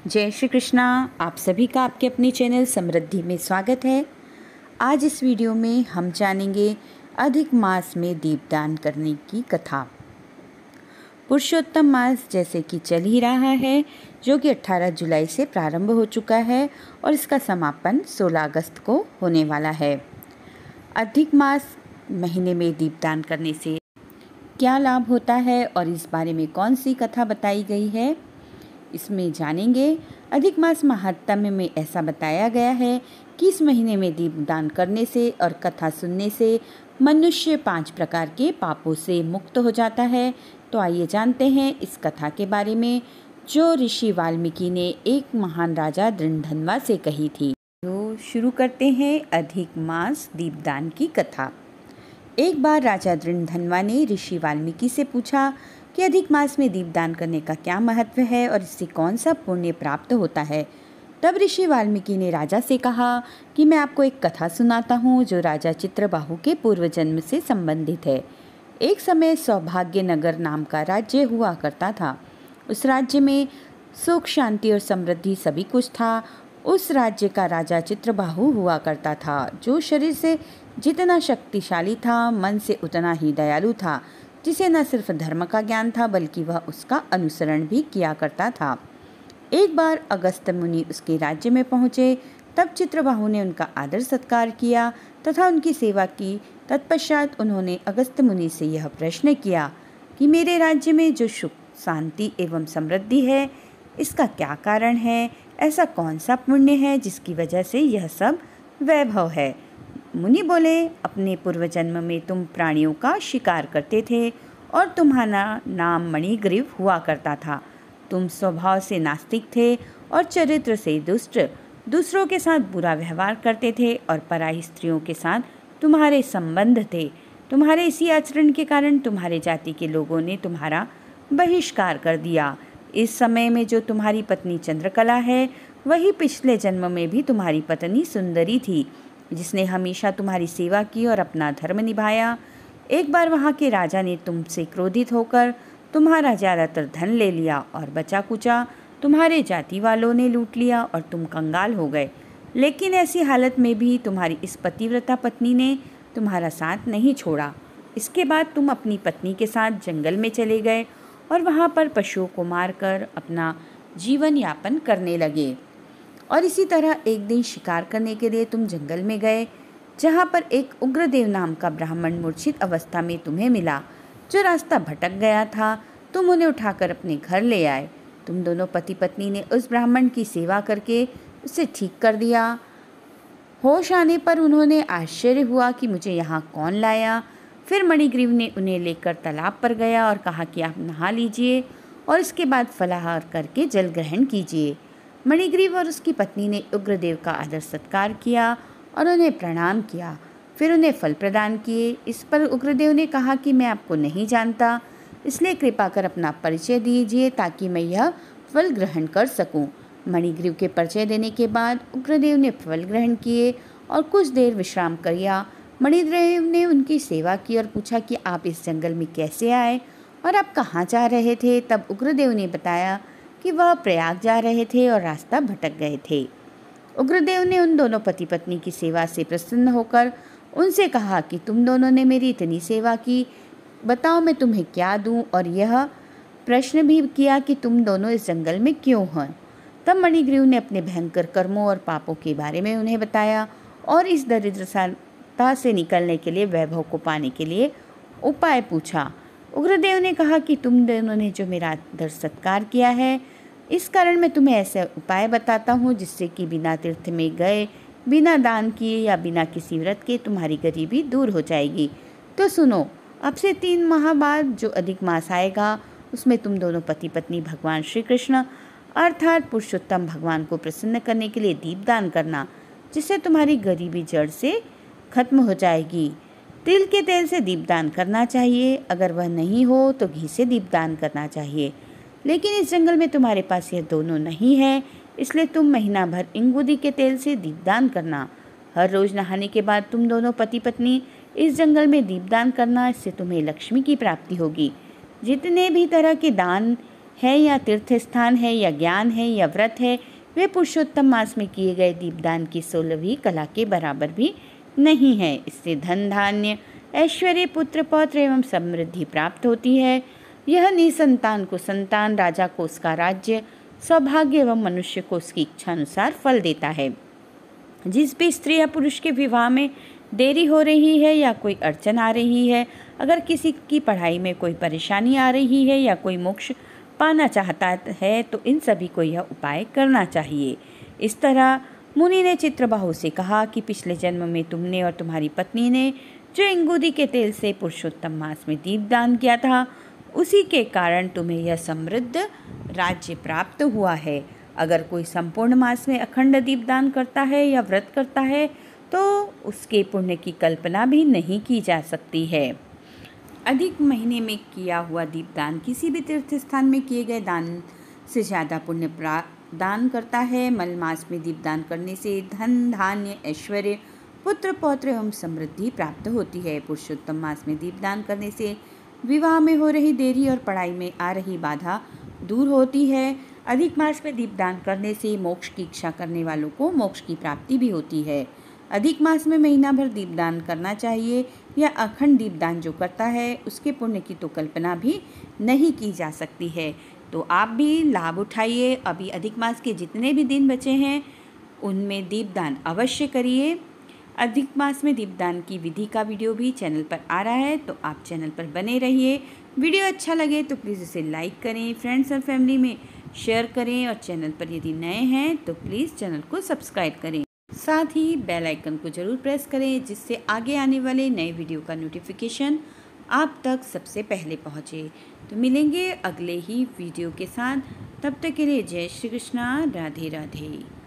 जय श्री कृष्णा। आप सभी का आपके अपने चैनल समृद्धि में स्वागत है। आज इस वीडियो में हम जानेंगे अधिक मास में दीपदान करने की कथा। पुरुषोत्तम मास जैसे कि चल ही रहा है, जो कि 18 जुलाई से प्रारंभ हो चुका है और इसका समापन 16 अगस्त को होने वाला है। अधिक मास महीने में दीपदान करने से क्या लाभ होता है और इस बारे में कौन सी कथा बताई गई है, इसमें जानेंगे। अधिक मास महात्म्य में ऐसा बताया गया है कि इस महीने में दीपदान करने से और कथा सुनने से मनुष्य 5 प्रकार के पापों से मुक्त हो जाता है। तो आइए जानते हैं इस कथा के बारे में, जो ऋषि वाल्मीकि ने एक महान राजा दृढ़धनवा से कही थी। तो शुरू करते हैं अधिक मास दीपदान की कथा। एक बार राजा दृढ़धनवा ने ऋषि वाल्मीकि से पूछा कि अधिक मास में दीपदान करने का क्या महत्व है और इससे कौन सा पुण्य प्राप्त होता है। तब ऋषि वाल्मीकि ने राजा से कहा कि मैं आपको एक कथा सुनाता हूँ जो राजा चित्रबाहु के पूर्व जन्म से संबंधित है। एक समय सौभाग्य नगर नाम का राज्य हुआ करता था। उस राज्य में सुख, शांति और समृद्धि सभी कुछ था। उस राज्य का राजा चित्रबाहु हुआ करता था, जो शरीर से जितना शक्तिशाली था, मन से उतना ही दयालु था, जिसे न सिर्फ धर्म का ज्ञान था बल्कि वह उसका अनुसरण भी किया करता था। एक बार अगस्त्य मुनि उसके राज्य में पहुँचे। तब चित्रबाहु ने उनका आदर सत्कार किया तथा उनकी सेवा की। तत्पश्चात उन्होंने अगस्त्य मुनि से यह प्रश्न किया कि मेरे राज्य में जो सुख, शांति एवं समृद्धि है, इसका क्या कारण है? ऐसा कौन सा पुण्य है जिसकी वजह से यह सब वैभव है? मुनि बोले, अपने पूर्व जन्म में तुम प्राणियों का शिकार करते थे और तुम्हारा नाम मणिग्रीव हुआ करता था। तुम स्वभाव से नास्तिक थे और चरित्र से दुष्ट, दूसरों के साथ बुरा व्यवहार करते थे और पराई स्त्रियों के साथ तुम्हारे संबंध थे। तुम्हारे इसी आचरण के कारण तुम्हारे जाति के लोगों ने तुम्हारा बहिष्कार कर दिया। इस समय में जो तुम्हारी पत्नी चंद्रकला है, वही पिछले जन्म में भी तुम्हारी पत्नी सुंदरी थी, जिसने हमेशा तुम्हारी सेवा की और अपना धर्म निभाया। एक बार वहाँ के राजा ने तुमसे क्रोधित होकर तुम्हारा ज़्यादातर धन ले लिया और बचा कुचा तुम्हारे जाति वालों ने लूट लिया और तुम कंगाल हो गए। लेकिन ऐसी हालत में भी तुम्हारी इस पतिव्रता पत्नी ने तुम्हारा साथ नहीं छोड़ा। इसके बाद तुम अपनी पत्नी के साथ जंगल में चले गए और वहाँ पर पशुओं को मारकर अपना जीवन यापन करने लगे। और इसी तरह एक दिन शिकार करने के लिए तुम जंगल में गए, जहाँ पर एक उग्रदेव नाम का ब्राह्मण मूर्छित अवस्था में तुम्हें मिला, जो रास्ता भटक गया था। तुम उन्हें उठाकर अपने घर ले आए। तुम दोनों पति पत्नी ने उस ब्राह्मण की सेवा करके उसे ठीक कर दिया। होश आने पर उन्होंने आश्चर्य हुआ कि मुझे यहाँ कौन लाया। फिर मणिग्रीव ने उन्हें लेकर तालाब पर गया और कहा कि आप नहा लीजिए और इसके बाद फलाहार करके जल ग्रहण कीजिए। मणिग्रीव और उसकी पत्नी ने उग्रदेव का आदर सत्कार किया और उन्हें प्रणाम किया। फिर उन्हें फल प्रदान किए। इस पर उग्रदेव ने कहा कि मैं आपको नहीं जानता, इसलिए कृपा कर अपना परिचय दीजिए ताकि मैं यह फल ग्रहण कर सकूं। मणिग्रीव के परिचय देने के बाद उग्रदेव ने फल ग्रहण किए और कुछ देर विश्राम किया। मणिग्रीव ने उनकी सेवा की और पूछा कि आप इस जंगल में कैसे आए और आप कहाँ जा रहे थे। तब उग्रदेव ने बताया कि वह प्रयाग जा रहे थे और रास्ता भटक गए थे। उग्रदेव ने उन दोनों पति पत्नी की सेवा से प्रसन्न होकर उनसे कहा कि तुम दोनों ने मेरी इतनी सेवा की, बताओ मैं तुम्हें क्या दूं? और यह प्रश्न भी किया कि तुम दोनों इस जंगल में क्यों हैं। तब मणिग्रीव ने अपने भयंकर कर्मों और पापों के बारे में उन्हें बताया और इस दरिद्रता से निकलने के लिए, वैभव को पाने के लिए उपाय पूछा। उग्रदेव ने कहा कि तुम दोनों ने जो मेरा आदर सत्कार किया है, इस कारण मैं तुम्हें ऐसे उपाय बताता हूँ जिससे कि बिना तीर्थ में गए, बिना दान किए या बिना किसी व्रत के तुम्हारी गरीबी दूर हो जाएगी। तो सुनो, अब से 3 माह बाद जो अधिक मास आएगा, उसमें तुम दोनों पति पत्नी भगवान श्री कृष्ण अर्थात पुरुषोत्तम भगवान को प्रसन्न करने के लिए दीपदान करना, जिससे तुम्हारी गरीबी जड़ से खत्म हो जाएगी। तिल के तेल से दीपदान करना चाहिए, अगर वह नहीं हो तो घी से दीपदान करना चाहिए। लेकिन इस जंगल में तुम्हारे पास यह दोनों नहीं है, इसलिए तुम महीना भर इंगुदी के तेल से दीपदान करना। हर रोज नहाने के बाद तुम दोनों पति पत्नी इस जंगल में दीपदान करना, इससे तुम्हें लक्ष्मी की प्राप्ति होगी। जितने भी तरह के दान है या तीर्थ स्थान है या ज्ञान है या व्रत है, वे पुरुषोत्तम मास में किए गए दीपदान की 16वीं कला के बराबर भी नहीं है। इससे धन धान्य, ऐश्वर्य, पुत्र पौत्र एवं समृद्धि प्राप्त होती है। यह निसंतान को संतान, राजा को उसका राज्य, सौभाग्य एवं मनुष्य को उसकी इच्छा अनुसार फल देता है। जिस भी स्त्री या पुरुष के विवाह में देरी हो रही है या कोई अड़चन आ रही है, अगर किसी की पढ़ाई में कोई परेशानी आ रही है या कोई मोक्ष पाना चाहता है, तो इन सभी को यह उपाय करना चाहिए। इस तरह मुनि ने चित्रबाहु से कहा कि पिछले जन्म में तुमने और तुम्हारी पत्नी ने जो इंगूदी के तेल से पुरुषोत्तम मास में दीपदान किया था, उसी के कारण तुम्हें यह समृद्ध राज्य प्राप्त हुआ है। अगर कोई संपूर्ण मास में अखंड दीपदान करता है या व्रत करता है, तो उसके पुण्य की कल्पना भी नहीं की जा सकती है। अधिक महीने में किया हुआ दीपदान किसी भी तीर्थ स्थान में किए गए दान से ज़्यादा पुण्य प्रदान करता है। मल मास में दीपदान करने से धन धान्य, ऐश्वर्य, पुत्र पौत्र एवं समृद्धि प्राप्त होती है। पुरुषोत्तम मास में दीपदान करने से विवाह में हो रही देरी और पढ़ाई में आ रही बाधा दूर होती है। अधिक मास में दीपदान करने से मोक्ष की इच्छा करने वालों को मोक्ष की प्राप्ति भी होती है। अधिक मास में महीना भर दीपदान करना चाहिए या अखंड दीपदान जो करता है, उसके पुण्य की तो कल्पना भी नहीं की जा सकती है। तो आप भी लाभ उठाइए। अभी अधिक मास के जितने भी दिन बचे हैं, उनमें दीपदान अवश्य करिए। अधिक मास में दीपदान की विधि का वीडियो भी चैनल पर आ रहा है, तो आप चैनल पर बने रहिए। वीडियो अच्छा लगे तो प्लीज़ इसे लाइक करें, फ्रेंड्स और फैमिली में शेयर करें, और चैनल पर यदि नए हैं तो प्लीज़ चैनल को सब्सक्राइब करें। साथ ही बेल आइकन को ज़रूर प्रेस करें, जिससे आगे आने वाले नए वीडियो का नोटिफिकेशन आप तक सबसे पहले पहुँचे। तो मिलेंगे अगले ही वीडियो के साथ। तब तक के लिए जय श्री कृष्णा, राधे राधे।